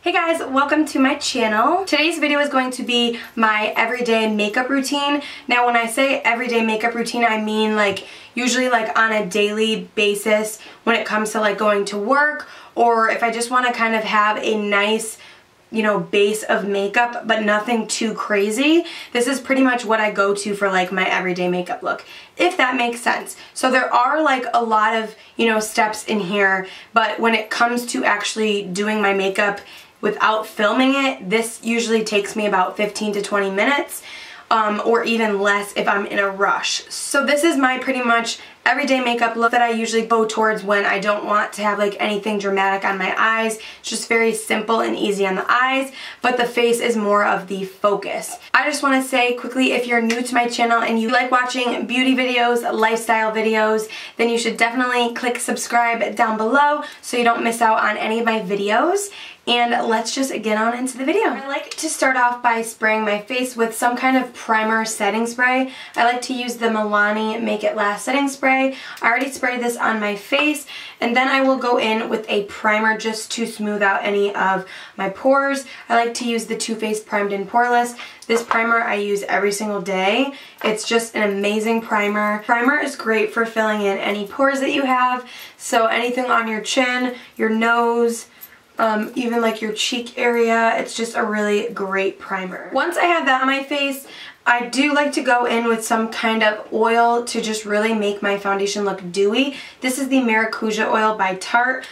Hey guys, welcome to my channel. Today's video is going to be my everyday makeup routine. Now when I say everyday makeup routine, I mean like usually like on a daily basis when it comes to like going to work, or if I just want to kind of have a nice, you know, base of makeup but nothing too crazy. This is pretty much what I go to for like my everyday makeup look, if that makes sense. So there are like a lot of, you know, steps in here, but when it comes to actually doing my makeup without filming it, this usually takes me about 15 to 20 minutes, or even less if I'm in a rush. So this is my pretty much everyday makeup look that I usually go towards when I don't want to have like anything dramatic on my eyes. It's just very simple and easy on the eyes, but the face is more of the focus. I just want to say quickly, if you're new to my channel and you like watching beauty videos, lifestyle videos, then you should definitely click subscribe down below so you don't miss out on any of my videos. And let's just get on into the video. I like to start off by spraying my face with some kind of primer setting spray. I like to use the Milani Make It Last setting spray. I already sprayed this on my face, and then I will go in with a primer just to smooth out any of my pores. I like to use the Faced Primed And Poreless. This primer I use every single day. It's just an amazing primer. Primer is great for filling in any pores that you have, so anything on your chin, your nose, even like your cheek area. It's just a really great primer. Once I have that on my face, I do like to go in with some kind of oil to just really make my foundation look dewy. This is the Maracujá Oil by Tarte.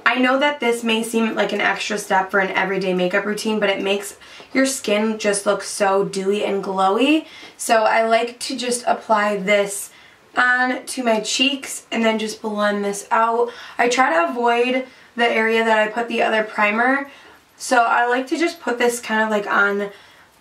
I know that this may seem like an extra step for an everyday makeup routine, but it makes your skin just look so dewy and glowy. So I like to just apply this on to my cheeks and then just blend this out. I try to avoid the area that I put the other primer, so I like to just put this kind of like on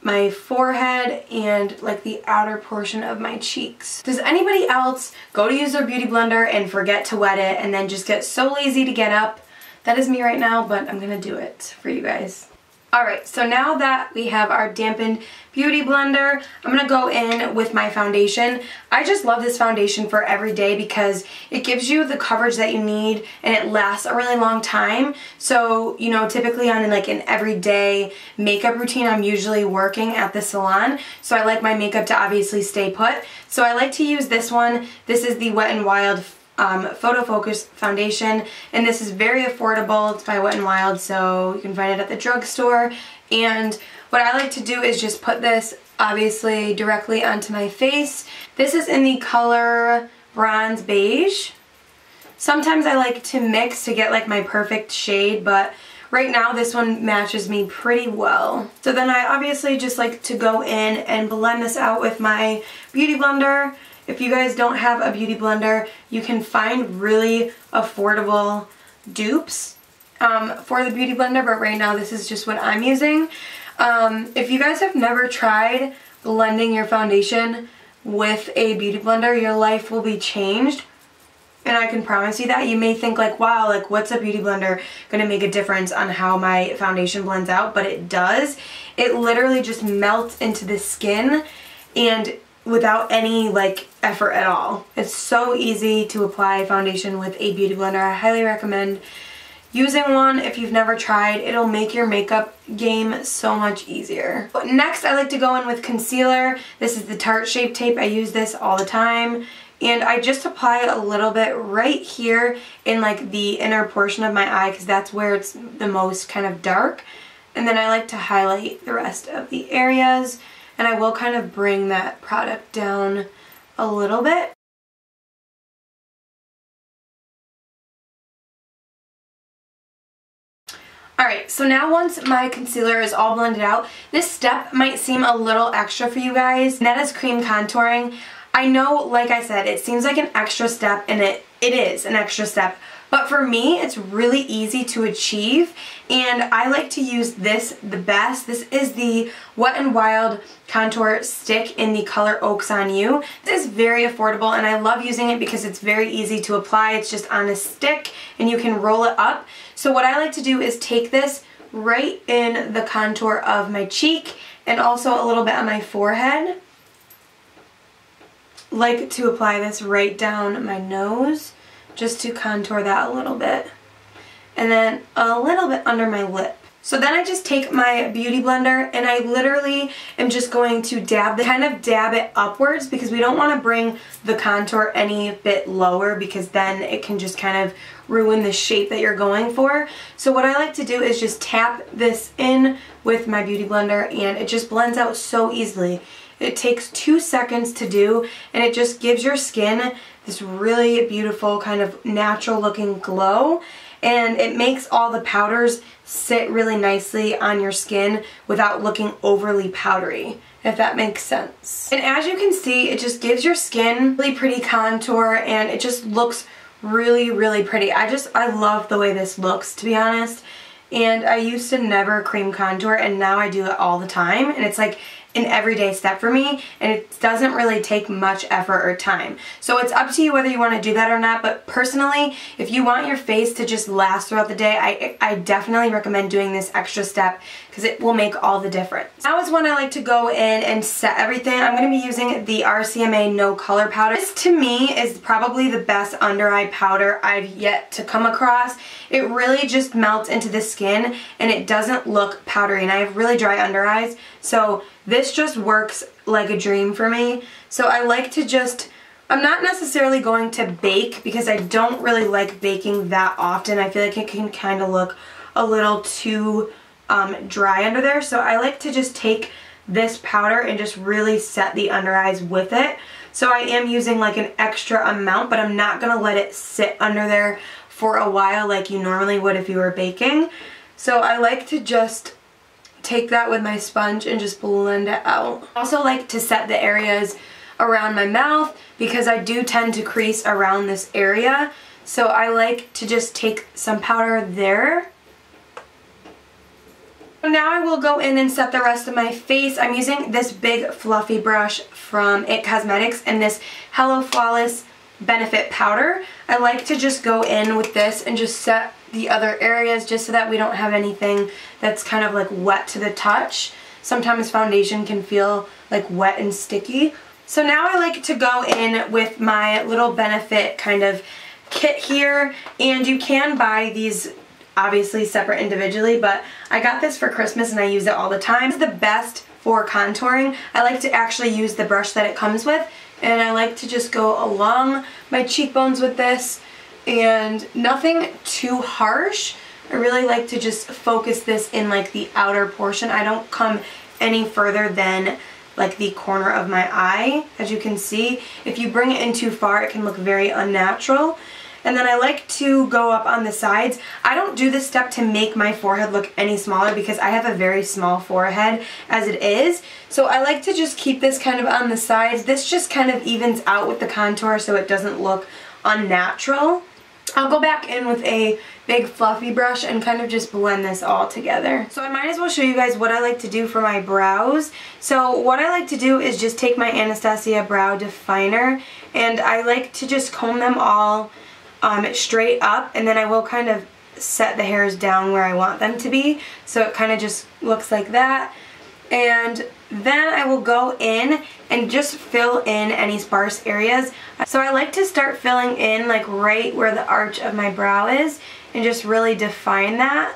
my forehead and like the outer portion of my cheeks. Does anybody else go to use their beauty blender and forget to wet it and then just get so lazy to get up? That is me right now, but I'm gonna do it for you guys. Alright, so now that we have our dampened beauty blender, I'm going to go in with my foundation. I just love this foundation for every day because it gives you the coverage that you need and it lasts a really long time. So, you know, typically on like an everyday makeup routine, I'm usually working at the salon, so I like my makeup to obviously stay put. So I like to use this one. This is the Wet n Wild Photo Focus foundation, and this is very affordable. It's by Wet n Wild, so you can find it at the drugstore. And what I like to do is just put this obviously directly onto my face. This is in the color Bronze Beige. Sometimes I like to mix to get like my perfect shade, but right now this one matches me pretty well. So then I obviously just like to go in and blend this out with my beauty blender. If you guys don't have a beauty blender, you can find really affordable dupes for the beauty blender, but right now this is just what I'm using. If you guys have never tried blending your foundation with a beauty blender, your life will be changed. And I can promise you that. You may think like, wow, like what's a beauty blender gonna make a difference on how my foundation blends out? But it does. It literally just melts into the skin and without any like effort at all. It's so easy to apply foundation with a beauty blender. I highly recommend using one if you've never tried. It'll make your makeup game so much easier. But next I like to go in with concealer. This is the Tarte Shapetape. I use this all the time. And I just apply a little bit right here in like the inner portion of my eye because that's where it's the most kind of dark. And then I like to highlight the rest of the areas. And I will kind of bring that product down a little bit. Alright, so now once my concealer is all blended out, this step might seem a little extra for you guys, and that is cream contouring. I know, like I said, it seems like an extra step, and it is an extra step. But for me, it's really easy to achieve, and I like to use this the best. This is the Wet n Wild Contour Stick in the color Oaks on You. This is very affordable, and I love using it because it's very easy to apply. It's just on a stick, and you can roll it up. So what I like to do is take this right in the contour of my cheek, and also a little bit on my forehead. Like to apply this right down my nose, just to contour that a little bit. And then a little bit under my lip. So then I just take my beauty blender and I literally am just going to dab it upwards because we don't want to bring the contour any bit lower because then it can just kind of ruin the shape that you're going for. So what I like to do is just tap this in with my beauty blender and it just blends out so easily. It takes 2 seconds to do and it just gives your skin this really beautiful kind of natural looking glow, and it makes all the powders sit really nicely on your skin without looking overly powdery, if that makes sense. And as you can see, it just gives your skin really pretty contour and it just looks really, really pretty. I love the way this looks, to be honest. And I used to never cream contour and now I do it all the time, and it's like an everyday step for me, and it doesn't really take much effort or time. So it's up to you whether you want to do that or not, but personally, if you want your face to just last throughout the day, I definitely recommend doing this extra step because it will make all the difference. Now is when I like to go in and set everything. I'm going to be using the RCMA No Color Powder. This to me is probably the best under eye powder I've yet to come across. It really just melts into the skin and it doesn't look powdery, and I have really dry under eyes, so this just works like a dream for me. So I like to just, I'm not necessarily going to bake because I don't really like baking that often. I feel like it can kind of look a little too dry under there. So I like to just take this powder and just really set the under eyes with it. So I am using like an extra amount, but I'm not going to let it sit under there for a while like you normally would if you were baking. So I like to just take that with my sponge and just blend it out. I also like to set the areas around my mouth because I do tend to crease around this area. So I like to just take some powder there. Now I will go in and set the rest of my face. I'm using this big fluffy brush from IT Cosmetics and this Hello Flawless Benefit Powder. I like to just go in with this and just set the other areas just so that we don't have anything that's kind of like wet to the touch. Sometimes foundation can feel like wet and sticky. So now I like to go in with my little Benefit kind of kit here, and you can buy these obviously separate individually, but I got this for Christmas and I use it all the time. It's the best for contouring. I like to actually use the brush that it comes with, and I like to just go along my cheekbones with this, and nothing too harsh. I really like to just focus this in like the outer portion. I don't come any further than like the corner of my eye. As you can see, if you bring it in too far, it can look very unnatural. And then I like to go up on the sides. I don't do this step to make my forehead look any smaller because I have a very small forehead as it is. So I like to just keep this kind of on the sides. This just kind of evens out with the contour so it doesn't look unnatural. I'll go back in with a big fluffy brush and kind of just blend this all together. So I might as well show you guys what I like to do for my brows. So what I like to do is just take my Anastasia Brow Definer and I like to just comb them all straight up, and then I will kind of set the hairs down where I want them to be, so it kind of just looks like that. And then I will go in and just fill in any sparse areas. So I like to start filling in like right where the arch of my brow is and just really define that.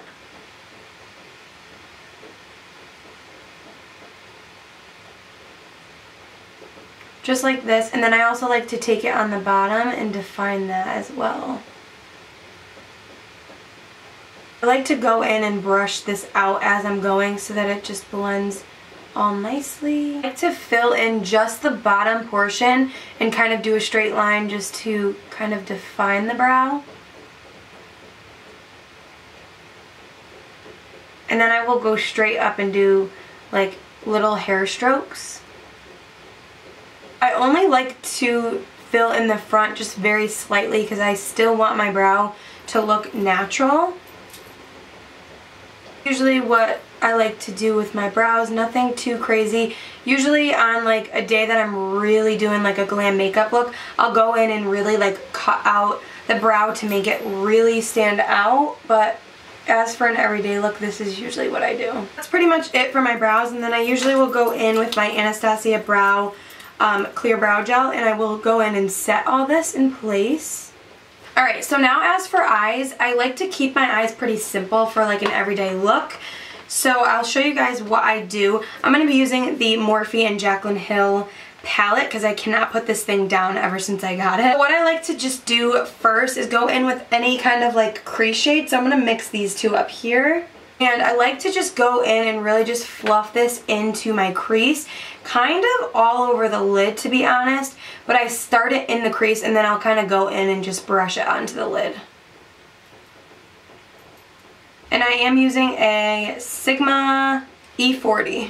Just like this, and then I also like to take it on the bottom and define that as well. I like to go in and brush this out as I'm going so that it just blends all nicely. I like to fill in just the bottom portion and kind of do a straight line just to kind of define the brow. And then I will go straight up and do like little hair strokes. I only like to fill in the front just very slightly because I still want my brow to look natural. Usually what I like to do with my brows, nothing too crazy. Usually on like a day that I'm really doing like a glam makeup look, I'll go in and really like cut out the brow to make it really stand out, but as for an everyday look, this is usually what I do. That's pretty much it for my brows, and then I usually will go in with my Anastasia Brow Clear Brow Gel, and I will go in and set all this in place. Alright, so now as for eyes, I like to keep my eyes pretty simple for like an everyday look. So I'll show you guys what I do. I'm going to be using the Morphe and Jaclyn Hill palette because I cannot put this thing down ever since I got it. What I like to just do first is go in with any kind of like crease shade. So I'm going to mix these two up here. And I like to just go in and really just fluff this into my crease. Kind of all over the lid, to be honest. But I start it in the crease and then I'll kind of go in and just brush it onto the lid. And I am using a Sigma E40.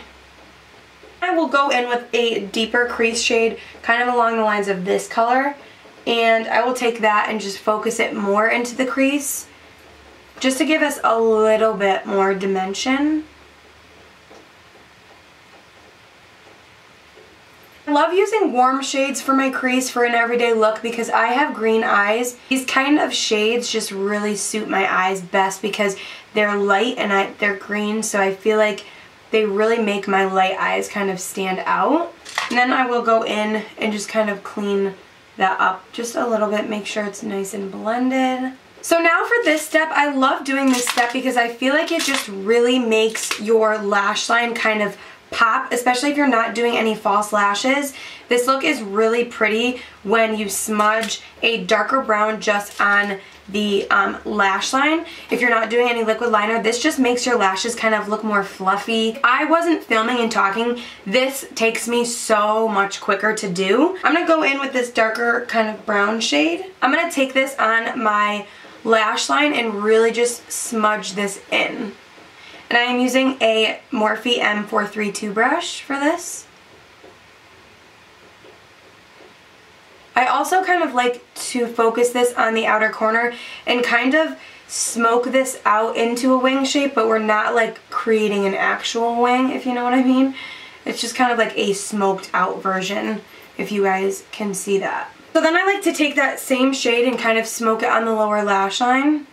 I will go in with a deeper crease shade, kind of along the lines of this color. And I will take that and just focus it more into the crease, just to give us a little bit more dimension. I love using warm shades for my crease for an everyday look because I have green eyes. These kind of shades just really suit my eyes best because they're light and they're green, so I feel like they really make my light eyes kind of stand out. And then I will go in and just kind of clean that up just a little bit, make sure it's nice and blended. So now for this step, I love doing this step because I feel like it just really makes your lash line kind of pop, especially if you're not doing any false lashes. This look is really pretty when you smudge a darker brown just on the lash line. If you're not doing any liquid liner, this just makes your lashes kind of look more fluffy. I wasn't filming and talking. This takes me so much quicker to do. I'm going to go in with this darker kind of brown shade. I'm going to take this on my lash line and really just smudge this in. And I am using a Morphe M432 brush for this. I also kind of like to focus this on the outer corner and kind of smoke this out into a wing shape, but we're not like creating an actual wing, if you know what I mean. It's just kind of like a smoked out version, if you guys can see that. So then I like to take that same shade and kind of smoke it on the lower lash line.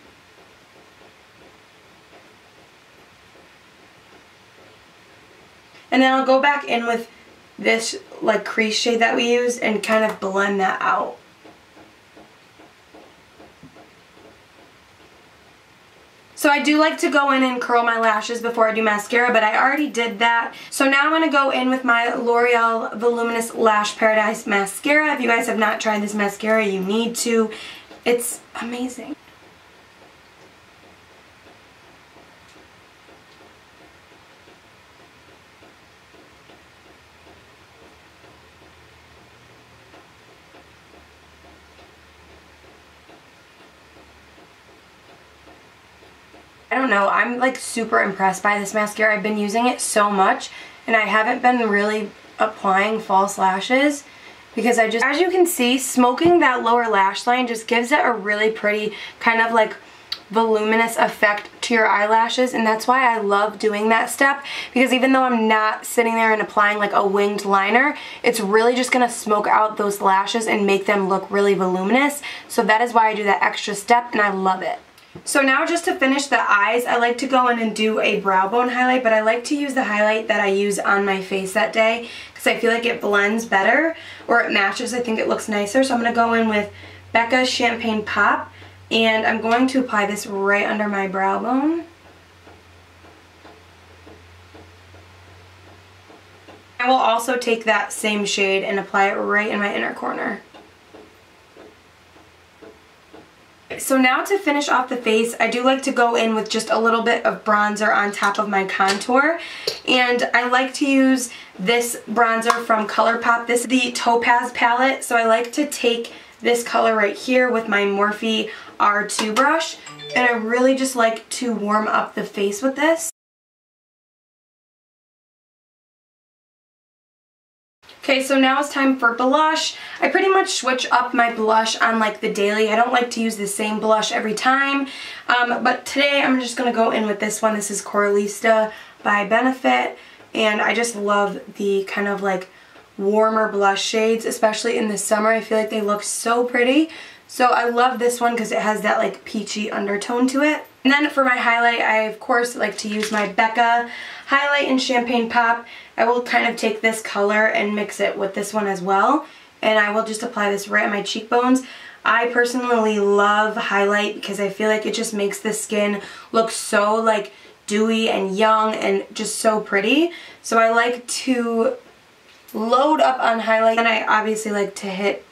And then I'll go back in with this like crease shade that we used and kind of blend that out. So I do like to go in and curl my lashes before I do mascara, but I already did that. So now I'm going to go in with my L'Oreal Voluminous Lash Paradise Mascara. If you guys have not tried this mascara, you need to. It's amazing. I don't know, I'm like super impressed by this mascara. I've been using it so much and I haven't been really applying false lashes because as you can see, smoking that lower lash line just gives it a really pretty kind of like voluminous effect to your eyelashes, and that's why I love doing that step, because even though I'm not sitting there and applying like a winged liner, it's really just gonna smoke out those lashes and make them look really voluminous. So that is why I do that extra step and I love it. So now just to finish the eyes, I like to go in and do a brow bone highlight, but I like to use the highlight that I use on my face that day because I feel like it blends better, or it matches. I think it looks nicer. So I'm going to go in with Becca Champagne Pop, and I'm going to apply this right under my brow bone. I will also take that same shade and apply it right in my inner corner. So now to finish off the face, I do like to go in with just a little bit of bronzer on top of my contour. And I like to use this bronzer from Colourpop. This is the Topaz palette. So I like to take this color right here with my Morphe R2 brush. And I really just like to warm up the face with this. Okay, so now it's time for blush. I pretty much switch up my blush on like the daily. I don't like to use the same blush every time, but today I'm just going to go in with this one. This is Coralista by Benefit, and I just love the kind of like warmer blush shades, especially in the summer. I feel like they look so pretty. So I love this one because it has that like peachy undertone to it. And then for my highlight, I of course like to use my Becca highlight in Champagne Pop. I will kind of take this color and mix it with this one as well. And I will just apply this right on my cheekbones. I personally love highlight because I feel like it just makes the skin look so like dewy and young and just so pretty. So I like to load up on highlight. And I obviously like to hit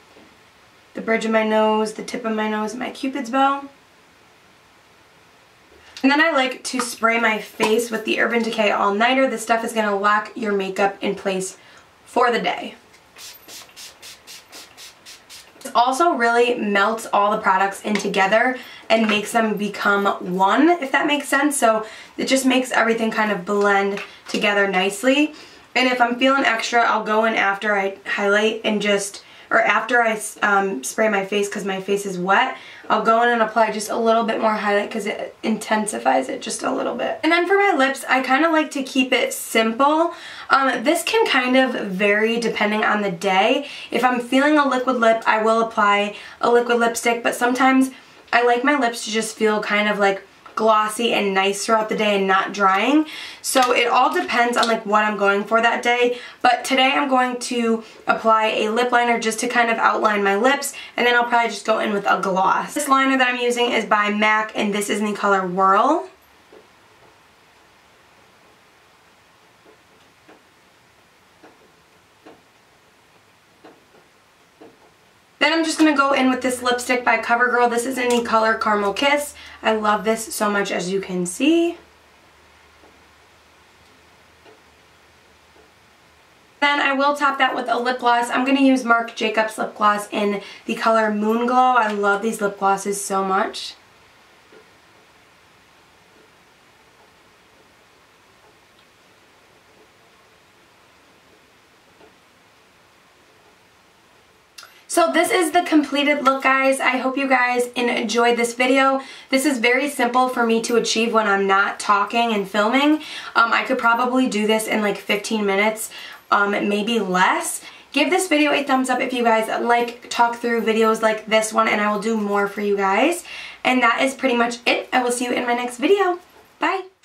the bridge of my nose, the tip of my nose, and my Cupid's bow. And then I like to spray my face with the Urban Decay All Nighter. This stuff is going to lock your makeup in place for the day. It also really melts all the products in together and makes them become one, if that makes sense. So it just makes everything kind of blend together nicely. And if I'm feeling extra, I'll go in after I highlight and just, or after I spray my face because my face is wet, I'll go in and apply just a little bit more highlight because it intensifies it just a little bit. And then for my lips, I kind of like to keep it simple. This can kind of vary depending on the day. If I'm feeling a liquid lip, I will apply a liquid lipstick, but sometimes I like my lips to just feel kind of like glossy and nice throughout the day and not drying. So it all depends on like what I'm going for that day. But today I'm going to apply a lip liner just to kind of outline my lips, and then I'll probably just go in with a gloss. This liner that I'm using is by MAC, and this is in the color Whirl. Then I'm just going to go in with this lipstick by CoverGirl. This is in the color Caramel Kiss. I love this so much, as you can see. Then I will top that with a lip gloss. I'm going to use Marc Jacobs Lip Gloss in the color Moon Glow. I love these lip glosses so much. So this is the completed look, guys. I hope you guys enjoyed this video. This is very simple for me to achieve when I'm not talking and filming. I could probably do this in like 15 minutes, maybe less. Give this video a thumbs up if you guys like talk through videos like this one, and I will do more for you guys. And that is pretty much it. I will see you in my next video. Bye!